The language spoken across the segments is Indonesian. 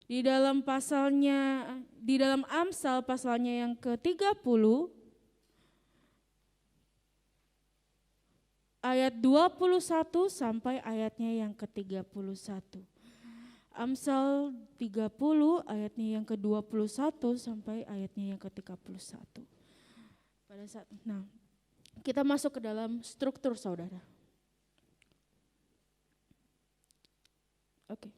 Di dalam Amsal pasalnya yang ke-30 ayat 21 sampai ayatnya yang ke-31. Amsal 30 ayatnya yang ke-21 sampai ayatnya yang ke-31. Kita masuk ke dalam struktur saudara. Oke.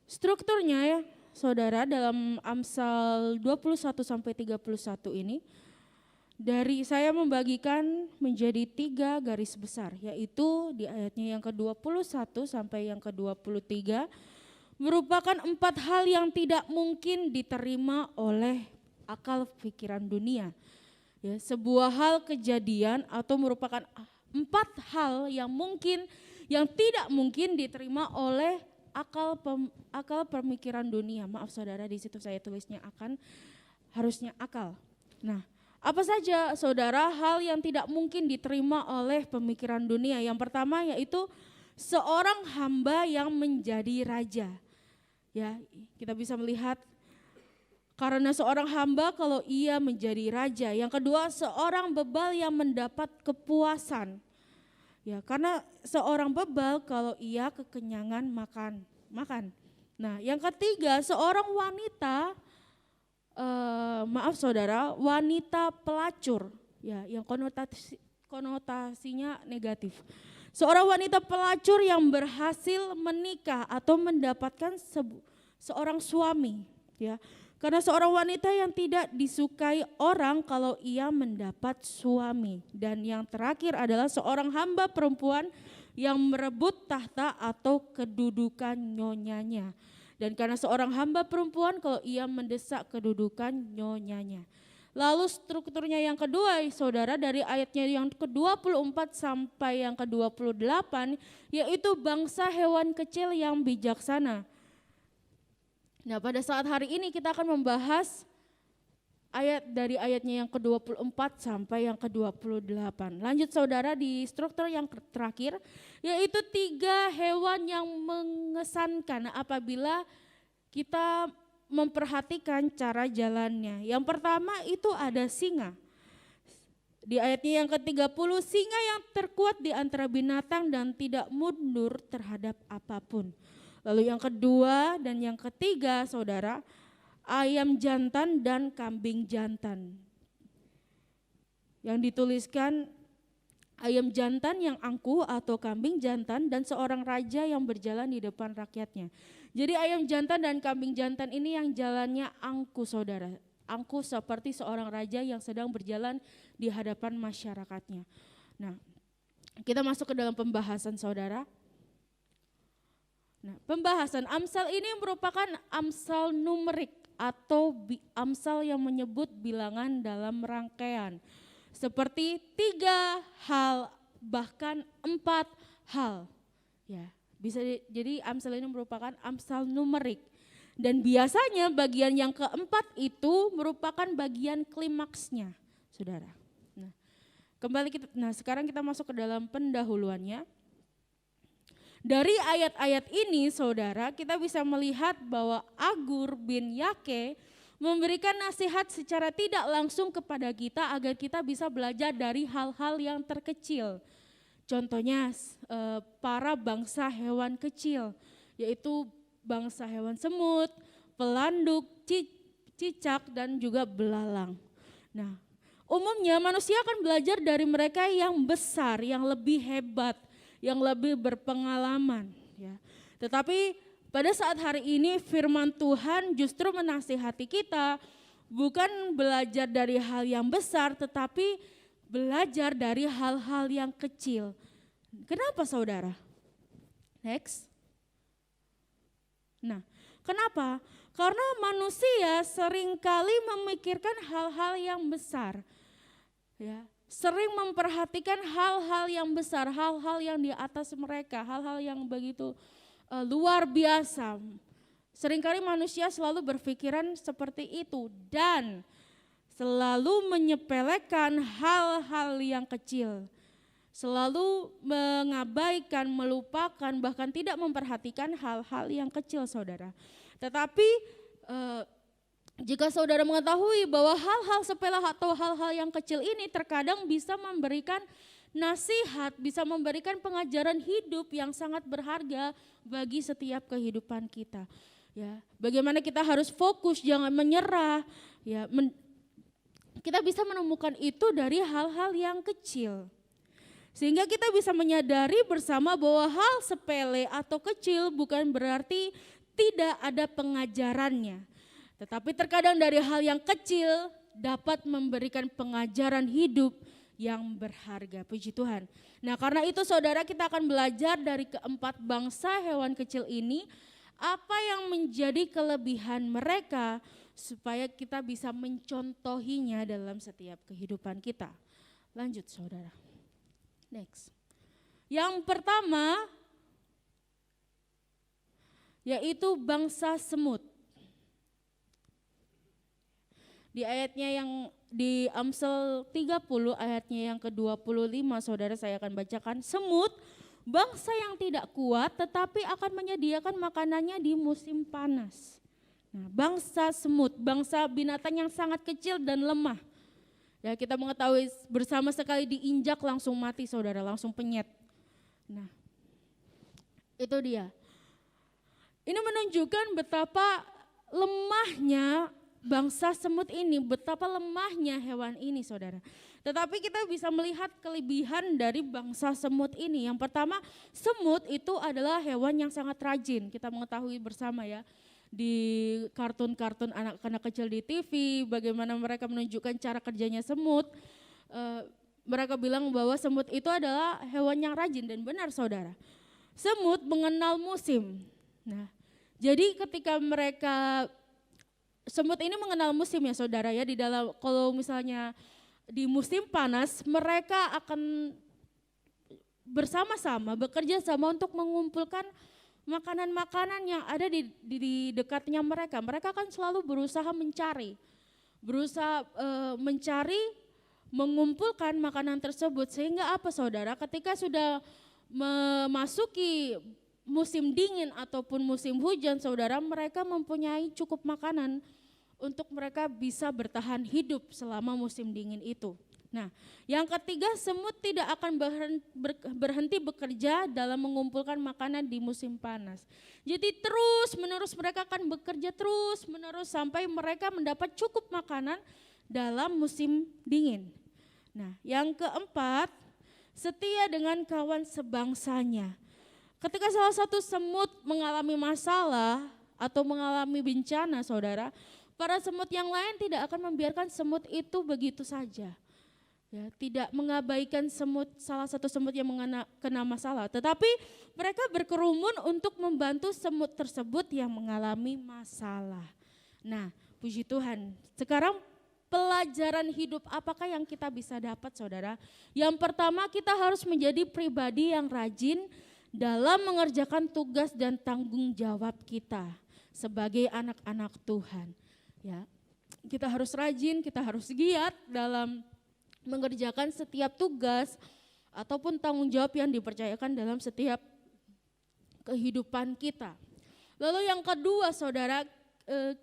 Strukturnya ya saudara dalam Amsal 21 sampai 31 ini saya membagikan menjadi 3 garis besar, yaitu di ayatnya yang ke-21 sampai yang ke-23 merupakan 4 hal yang tidak mungkin diterima oleh akal pikiran dunia. Ya, sebuah hal kejadian atau merupakan 4 hal yang tidak mungkin diterima oleh akal pemikiran dunia. Maaf saudara, di situ saya tulisnya harusnya akal. Nah, apa saja saudara hal yang tidak mungkin diterima oleh pemikiran dunia? Yang pertama yaitu seorang hamba yang menjadi raja. Ya, kita bisa melihat karena seorang hamba kalau ia menjadi raja. Yang kedua, seorang bebal yang mendapat kepuasan. Ya, karena seorang bebal kalau ia kekenyangan makan. Nah, yang ketiga, seorang wanita wanita pelacur, ya, yang konotasinya negatif. Seorang wanita pelacur yang berhasil menikah atau mendapatkan seorang suami, ya. Karena seorang wanita yang tidak disukai orang kalau ia mendapat suami. Dan yang terakhir adalah seorang hamba perempuan yang merebut tahta atau kedudukan nyonyanya. Dan karena seorang hamba perempuan kalau ia mendesak kedudukan nyonyanya. Lalu strukturnya yang kedua saudara dari ayatnya yang ke-24 sampai yang ke-28 yaitu bangsa hewan kecil yang bijaksana. Nah, pada saat hari ini kita akan membahas dari ayatnya yang ke-24 sampai yang ke-28. Lanjut saudara di struktur yang terakhir yaitu 3 hewan yang mengesankan apabila kita memperhatikan cara jalannya. Yang pertama itu ada singa. Di ayatnya yang ke-30 singa yang terkuat di antara binatang dan tidak mundur terhadap apapun. Lalu yang kedua dan yang ketiga saudara, ayam jantan dan kambing jantan. Yang dituliskan ayam jantan yang angkuh atau kambing jantan dan seorang raja yang berjalan di depan rakyatnya. Jadi ayam jantan dan kambing jantan ini yang jalannya angkuh saudara. Angkuh seperti seorang raja yang sedang berjalan di hadapan masyarakatnya. Nah, kita masuk ke dalam pembahasan saudara. Nah, pembahasan Amsal ini merupakan Amsal numerik atau Amsal yang menyebut bilangan dalam rangkaian. Seperti 3 hal bahkan 4 hal. Ya, jadi Amsal ini merupakan Amsal numerik. Dan biasanya bagian yang keempat itu merupakan bagian klimaksnya, saudara. Nah, sekarang kita masuk ke dalam pendahuluannya. Dari ayat-ayat ini saudara kita bisa melihat bahwa Agur bin Yake memberikan nasihat secara tidak langsung kepada kita agar kita bisa belajar dari hal-hal yang terkecil. Contohnya para bangsa hewan kecil yaitu bangsa hewan semut, pelanduk, cicak dan juga belalang. Nah, umumnya manusia akan belajar dari mereka yang besar, yang lebih hebat, yang lebih berpengalaman, ya. Tetapi pada saat hari ini firman Tuhan justru menasihati kita bukan belajar dari hal yang besar tetapi belajar dari hal-hal yang kecil. Kenapa saudara? Next. Nah, kenapa? Karena manusia seringkali memikirkan hal-hal yang besar, ya. Sering memperhatikan hal-hal yang besar, hal-hal yang di atas mereka, hal-hal yang begitu luar biasa. Seringkali manusia selalu berpikiran seperti itu dan selalu menyepelekan hal-hal yang kecil. selalu mengabaikan, melupakan, bahkan tidak memperhatikan hal-hal yang kecil saudara. Tetapi jika saudara mengetahui bahwa hal-hal sepele atau hal-hal yang kecil ini terkadang bisa memberikan nasihat, bisa memberikan pengajaran hidup yang sangat berharga bagi setiap kehidupan kita. Ya, bagaimana kita harus fokus, jangan menyerah. Ya, kita bisa menemukan itu dari hal-hal yang kecil. Sehingga kita bisa menyadari bersama bahwa hal sepele atau kecil bukan berarti tidak ada pengajarannya. Tetapi terkadang dari hal yang kecil dapat memberikan pengajaran hidup yang berharga. Puji Tuhan. Nah, karena itu saudara, kita akan belajar dari keempat bangsa hewan kecil ini apa yang menjadi kelebihan mereka supaya kita bisa mencontohinya dalam setiap kehidupan kita. Lanjut saudara. Next. Yang pertama yaitu bangsa semut. Di ayatnya yang di Amsal 30 ayatnya yang ke-25 saudara, saya akan bacakan. Semut, bangsa yang tidak kuat tetapi akan menyediakan makanannya di musim panas. Nah, bangsa semut, bangsa binatang yang sangat kecil dan lemah. Ya, kita mengetahui bersama sekali diinjak langsung mati saudara, langsung penyet. Nah, itu dia. Ini menunjukkan betapa lemahnya bangsa semut ini, betapa lemahnya hewan ini saudara. Tetapi kita bisa melihat kelebihan dari bangsa semut ini. Yang pertama, semut itu adalah hewan yang sangat rajin. Kita mengetahui bersama ya, di kartun-kartun anak-anak kecil di TV, bagaimana mereka menunjukkan cara kerjanya semut. Mereka bilang bahwa semut itu adalah hewan yang rajin, dan benar saudara. Semut mengenal musim. Nah, jadi ketika semut ini mengenal musim ya saudara ya, di dalam kalau misalnya di musim panas mereka akan bersama-sama bekerja sama untuk mengumpulkan makanan-makanan yang ada di dekatnya mereka. Mereka akan selalu berusaha mencari, mengumpulkan makanan tersebut. Sehingga apa saudara, ketika sudah memasuki musim dingin ataupun musim hujan saudara, mereka mempunyai cukup makanan untuk mereka bisa bertahan hidup selama musim dingin itu. Nah, yang ketiga, semut tidak akan berhenti bekerja dalam mengumpulkan makanan di musim panas. Jadi terus menerus mereka akan bekerja terus menerus sampai mereka mendapat cukup makanan dalam musim dingin. Nah, yang keempat, setia dengan kawan sebangsanya. Ketika salah satu semut mengalami masalah atau mengalami bencana saudara, para semut yang lain tidak akan membiarkan semut itu begitu saja. Ya, tidak mengabaikan salah satu semut yang kena masalah, tetapi mereka berkerumun untuk membantu semut tersebut yang mengalami masalah. Nah, puji Tuhan. Sekarang pelajaran hidup apakah yang kita bisa dapat saudara? Yang pertama, kita harus menjadi pribadi yang rajin dalam mengerjakan tugas dan tanggung jawab kita sebagai anak-anak Tuhan. Ya, kita harus rajin, kita harus giat dalam mengerjakan setiap tugas ataupun tanggung jawab yang dipercayakan dalam setiap kehidupan kita. Lalu yang kedua saudara,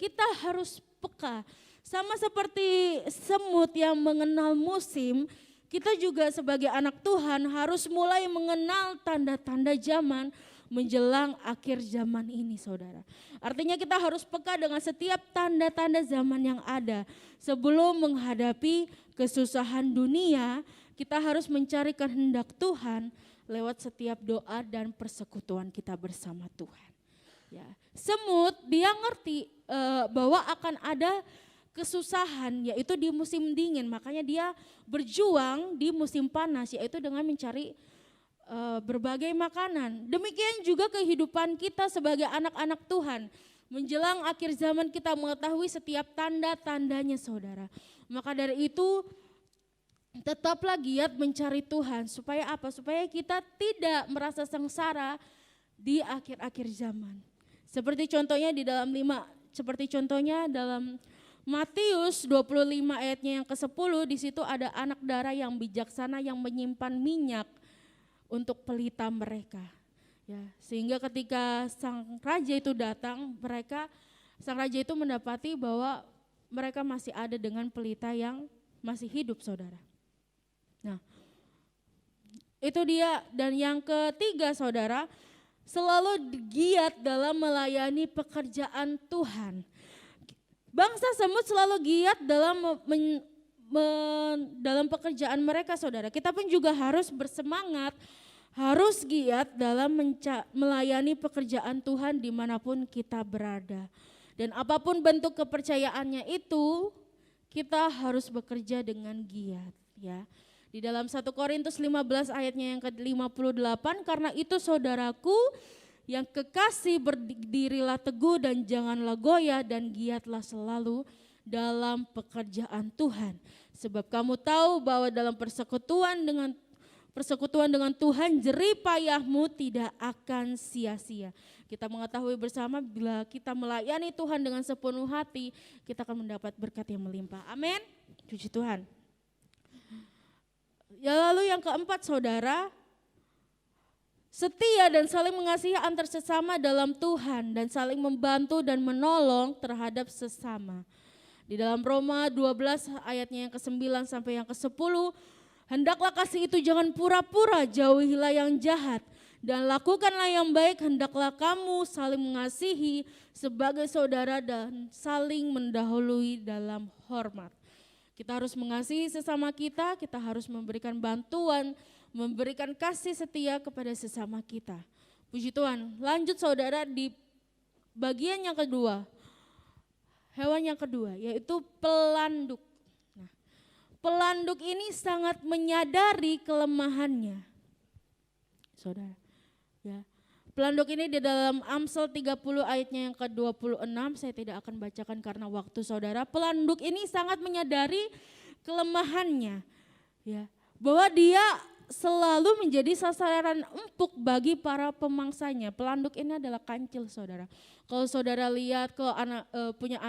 kita harus peka. Sama seperti semut yang mengenal musim, kita juga sebagai anak Tuhan harus mulai mengenal tanda-tanda zaman menjelang akhir zaman ini saudara. Artinya kita harus peka dengan setiap tanda-tanda zaman yang ada. Sebelum menghadapi kesusahan dunia, kita harus mencari kehendak Tuhan lewat setiap doa dan persekutuan kita bersama Tuhan. Ya. Semut dia ngerti bahwa akan ada kesusahan yaitu di musim dingin, makanya dia berjuang di musim panas yaitu dengan mencari berbagai makanan. Demikian juga kehidupan kita sebagai anak-anak Tuhan. Menjelang akhir zaman kita mengetahui setiap tanda-tandanya saudara. Maka dari itu tetaplah giat mencari Tuhan. Supaya apa? Supaya kita tidak merasa sengsara di akhir-akhir zaman. Seperti contohnya dalam Matius 25 ayatnya yang ke-10, di situ ada anak darah yang bijaksana yang menyimpan minyak untuk pelita mereka. Ya, sehingga ketika sang raja itu datang, sang raja itu mendapati bahwa mereka masih ada dengan pelita yang masih hidup, saudara. Nah, itu dia. Dan yang ketiga, saudara, selalu giat dalam melayani pekerjaan Tuhan. Bangsa Semut selalu giat dalam pekerjaan mereka, saudara. Kita pun juga harus bersemangat, harus giat dalam melayani pekerjaan Tuhan dimanapun kita berada. Dan apapun bentuk kepercayaannya itu, kita harus bekerja dengan giat, ya. Di dalam 1 Korintus 15 ayatnya yang ke-58, karena itu saudaraku yang kekasih, berdirilah teguh dan janganlah goyah dan giatlah selalu dalam pekerjaan Tuhan. Sebab kamu tahu bahwa dalam persekutuan dengan Tuhan jerih payahmu tidak akan sia-sia. Kita mengetahui bersama bila kita melayani Tuhan dengan sepenuh hati, kita akan mendapat berkat yang melimpah. Amin. Puji Tuhan. Ya, lalu yang keempat, saudara, setia dan saling mengasihi antar sesama dalam Tuhan dan saling membantu dan menolong terhadap sesama. Di dalam Roma 12 ayatnya yang ke-9 sampai yang ke-10, hendaklah kasih itu jangan pura-pura, jauhilah yang jahat dan lakukanlah yang baik, hendaklah kamu saling mengasihi sebagai saudara dan saling mendahului dalam hormat. Kita harus mengasihi sesama kita harus memberikan bantuan, memberikan kasih setia kepada sesama kita. Puji Tuhan. Lanjut, saudara, di bagian yang kedua, hewan yang kedua, yaitu pelanduk. Nah, pelanduk ini sangat menyadari kelemahannya, saudara. Ya. Pelanduk ini di dalam Amsal 30 ayatnya yang ke-26, saya tidak akan bacakan karena waktu, saudara. Pelanduk ini sangat menyadari kelemahannya, ya, bahwa dia selalu menjadi sasaran empuk bagi para pemangsanya. Pelanduk ini adalah kancil, saudara. Kalau saudara lihat, kalau punya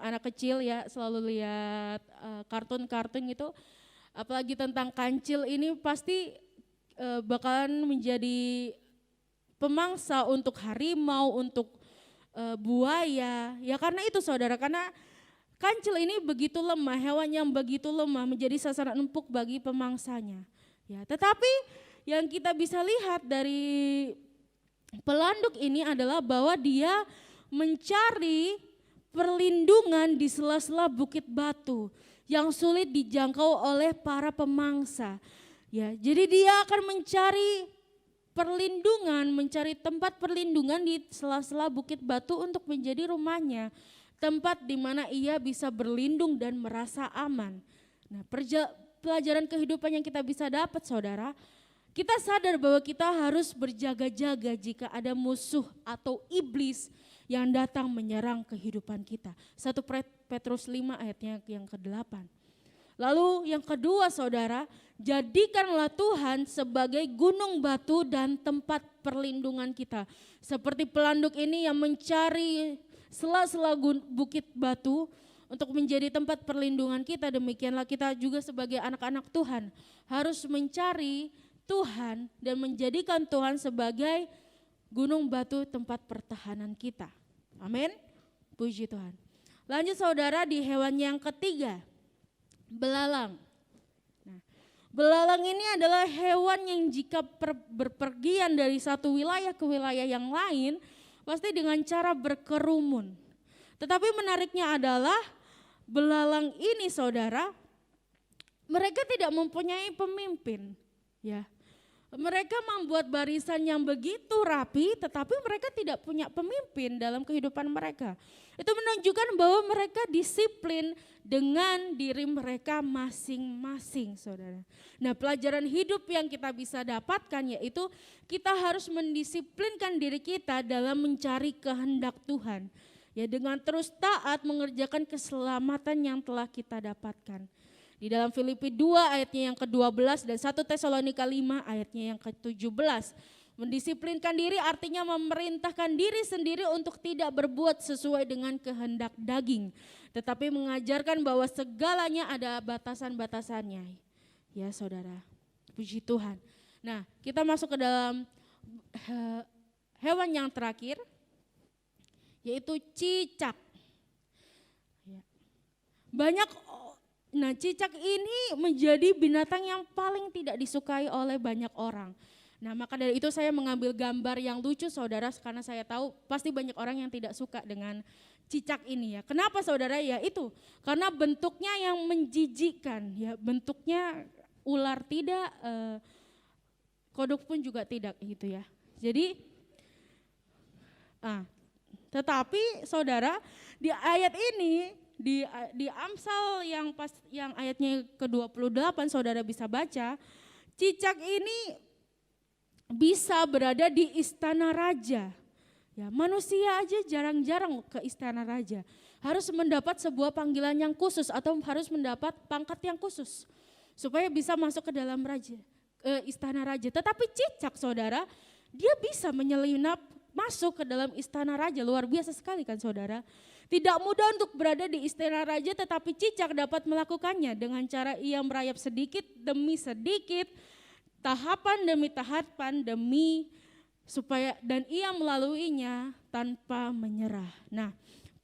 anak kecil, ya, selalu lihat kartun-kartun gitu, apalagi tentang kancil ini pasti bakalan menjadi pemangsa untuk harimau, untuk buaya. Ya karena itu, saudara, karena kancil ini begitu lemah, hewan yang begitu lemah menjadi sasaran empuk bagi pemangsanya. Ya, tetapi yang kita bisa lihat dari pelanduk ini adalah bahwa dia mencari perlindungan di sela-sela bukit batu yang sulit dijangkau oleh para pemangsa. Ya, jadi dia akan mencari perlindungan, mencari tempat perlindungan di sela-sela bukit batu untuk menjadi rumahnya, tempat di mana ia bisa berlindung dan merasa aman. Nah, pelajaran kehidupan yang kita bisa dapat, saudara, kita sadar bahwa kita harus berjaga-jaga jika ada musuh atau iblis yang datang menyerang kehidupan kita. 1 Petrus 5 ayatnya yang ke-8. Lalu yang kedua, saudara, jadikanlah Tuhan sebagai gunung batu dan tempat perlindungan kita. Seperti pelanduk ini yang mencari sela-sela bukit batu untuk menjadi tempat perlindungan kita, demikianlah kita juga sebagai anak-anak Tuhan harus mencari Tuhan dan menjadikan Tuhan sebagai gunung batu tempat pertahanan kita. Amin. Puji Tuhan. Lanjut, saudara, di hewan yang ketiga, belalang. Nah, belalang ini adalah hewan yang jika berpergian dari satu wilayah ke wilayah yang lain pasti dengan cara berkerumun. Tetapi menariknya adalah belalang ini, saudara, mereka tidak mempunyai pemimpin, ya. Mereka membuat barisan yang begitu rapi, tetapi mereka tidak punya pemimpin dalam kehidupan mereka. Itu menunjukkan bahwa mereka disiplin dengan diri mereka masing-masing, saudara. Nah, pelajaran hidup yang kita bisa dapatkan yaitu kita harus mendisiplinkan diri kita dalam mencari kehendak Tuhan. Ya, dengan terus taat mengerjakan keselamatan yang telah kita dapatkan. Di dalam Filipi 2 ayatnya yang ke-12 dan 1 Tesalonika 5 ayatnya yang ke-17. Mendisiplinkan diri artinya memerintahkan diri sendiri untuk tidak berbuat sesuai dengan kehendak daging. Tetapi mengajarkan bahwa segalanya ada batasan-batasannya. Ya, saudara, puji Tuhan. Nah, kita masuk ke dalam hewan yang terakhir, yaitu cicak. Cicak ini menjadi binatang yang paling tidak disukai oleh banyak orang. Nah, maka dari itu saya mengambil gambar yang lucu saudara, karena saya tahu pasti banyak orang yang tidak suka dengan cicak ini ya. Kenapa saudara? Ya itu, karena bentuknya yang menjijikkan ya, bentuknya ular tidak, kodok pun juga tidak gitu ya. Jadi, tetapi saudara di ayat ini, di Amsal yang ayatnya ke-28 saudara bisa baca, cicak ini bisa berada di istana raja. Ya, manusia aja jarang-jarang ke istana raja. Harus mendapat sebuah panggilan yang khusus atau harus mendapat pangkat yang khusus supaya bisa masuk ke dalam istana raja. Tetapi cicak saudara, dia bisa menyelinap masuk ke dalam istana raja. Luar biasa sekali kan saudara. Tidak mudah untuk berada di istana raja, tetapi cicak dapat melakukannya dengan cara ia merayap sedikit demi sedikit, tahapan demi tahapan dan ia melaluinya tanpa menyerah. Nah,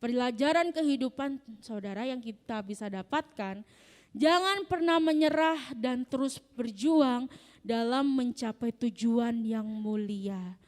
pelajaran kehidupan saudara yang kita bisa dapatkan, jangan pernah menyerah dan terus berjuang dalam mencapai tujuan yang mulia.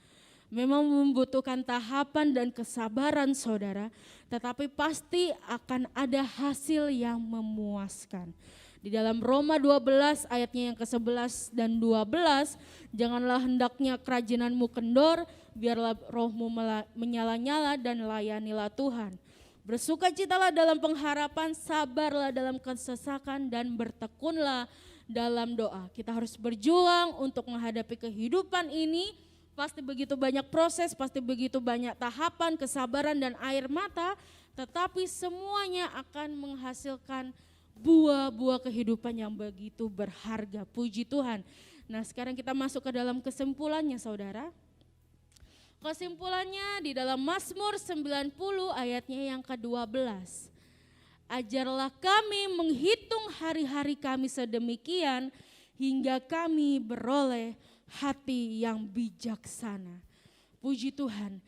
Memang membutuhkan tahapan dan kesabaran saudara, tetapi pasti akan ada hasil yang memuaskan. Di dalam Roma 12 ayatnya yang ke-11 dan 12, janganlah hendaknya kerajinanmu kendor, biarlah rohmu menyala-nyala dan layanilah Tuhan. Bersukacitalah dalam pengharapan, sabarlah dalam kesesakan dan bertekunlah dalam doa. Kita harus berjuang untuk menghadapi kehidupan ini. Pasti begitu banyak proses, pasti begitu banyak tahapan, kesabaran dan air mata, tetapi semuanya akan menghasilkan buah-buah kehidupan yang begitu berharga. Puji Tuhan. Nah, sekarang kita masuk ke dalam kesimpulannya saudara. Kesimpulannya di dalam Mazmur 90 ayatnya yang ke-12. Ajarlah kami menghitung hari-hari kami sedemikian hingga kami beroleh hati yang bijaksana. Puji Tuhan.